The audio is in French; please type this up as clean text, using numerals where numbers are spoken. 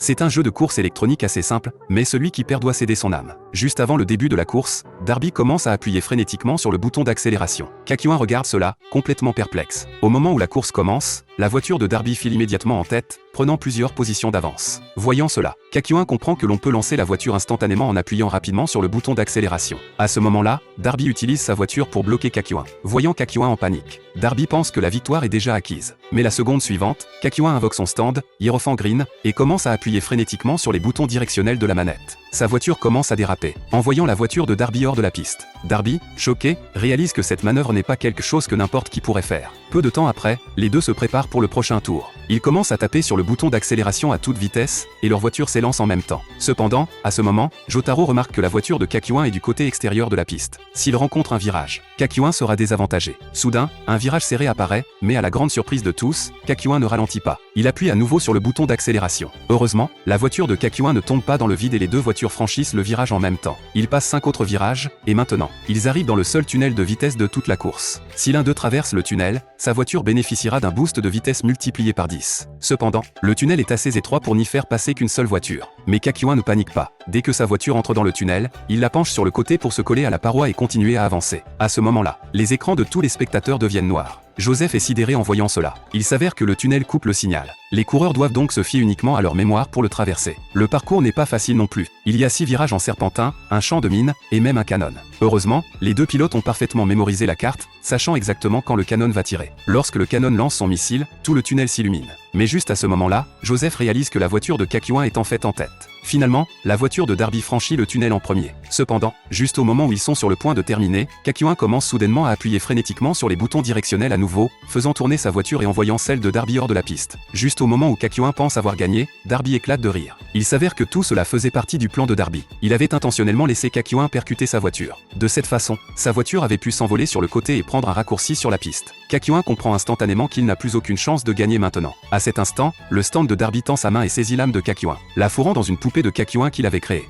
C'est un jeu de course électronique assez simple, mais celui qui perd doit céder son âme. Juste avant le début de la course, Darby commence à appuyer frénétiquement sur le bouton d'accélération. Kakyoin regarde cela, complètement perplexe. Au moment où la course commence, la voiture de Darby file immédiatement en tête, prenant plusieurs positions d'avance. Voyant cela, Kakyoin comprend que l'on peut lancer la voiture instantanément en appuyant rapidement sur le bouton d'accélération. À ce moment-là, Darby utilise sa voiture pour bloquer Kakyoin. Voyant Kakyoin en panique, Darby pense que la victoire est déjà acquise. Mais la seconde suivante, Kakyoin invoque son stand, Hierophant Green, et commence à appuyer frénétiquement sur les boutons directionnels de la manette. Sa voiture commence à déraper, envoyant la voiture de Darby hors de la piste. Darby, choqué, réalise que cette manœuvre n'est pas quelque chose que n'importe qui pourrait faire. Peu de temps après, les deux se préparent pour le prochain tour. Ils commencent à taper sur le bouton d'accélération à toute vitesse, et leur voiture s'élance en même temps. Cependant, à ce moment, Jotaro remarque que la voiture de Kakyoin est du côté extérieur de la piste. S'il rencontre un virage, Kakyoin sera désavantagé. Soudain, un virage serré apparaît, mais à la grande surprise de tous, Kakyoin ne ralentit pas. Il appuie à nouveau sur le bouton d'accélération. Heureusement, la voiture de Kakyoin ne tombe pas dans le vide et les deux voitures franchissent le virage en même temps. Ils passent 5 autres virages, et maintenant, ils arrivent dans le seul tunnel de vitesse de toute la course. Si l'un d'eux traverse le tunnel, sa voiture bénéficiera d'un boost de vitesse multiplié par 10. Cependant, le tunnel est assez étroit pour n'y faire passer qu'une seule voiture. Mais Kakyoin ne panique pas. Dès que sa voiture entre dans le tunnel, il la penche sur le côté pour se coller à la paroi et continuer à avancer. À ce moment-là, les écrans de tous les spectateurs deviennent noirs. Joseph est sidéré en voyant cela. Il s'avère que le tunnel coupe le signal. Les coureurs doivent donc se fier uniquement à leur mémoire pour le traverser. Le parcours n'est pas facile non plus. Il y a 6 virages en serpentin, un champ de mine, et même un canon. Heureusement, les deux pilotes ont parfaitement mémorisé la carte, sachant exactement quand le canon va tirer. Lorsque le canon lance son missile, tout le tunnel s'illumine. Mais juste à ce moment-là, Joseph réalise que la voiture de Kakyoin est en fait en tête. Finalement, la voiture de Darby franchit le tunnel en premier. Cependant, juste au moment où ils sont sur le point de terminer, Kakyoin commence soudainement à appuyer frénétiquement sur les boutons directionnels à nouveau, faisant tourner sa voiture et envoyant celle de Darby hors de la piste. Juste au moment où Kakyoin pense avoir gagné, Darby éclate de rire. Il s'avère que tout cela faisait partie du plan de Darby. Il avait intentionnellement laissé Kakyoin percuter sa voiture. De cette façon, sa voiture avait pu s'envoler sur le côté et prendre un raccourci sur la piste. Kakyoin comprend instantanément qu'il n'a plus aucune chance de gagner maintenant. À cet instant, le stand de Darby tend sa main et saisit l'âme de Kakyoin, la fourrant dans une poupée de Kakyoin qu'il avait créée.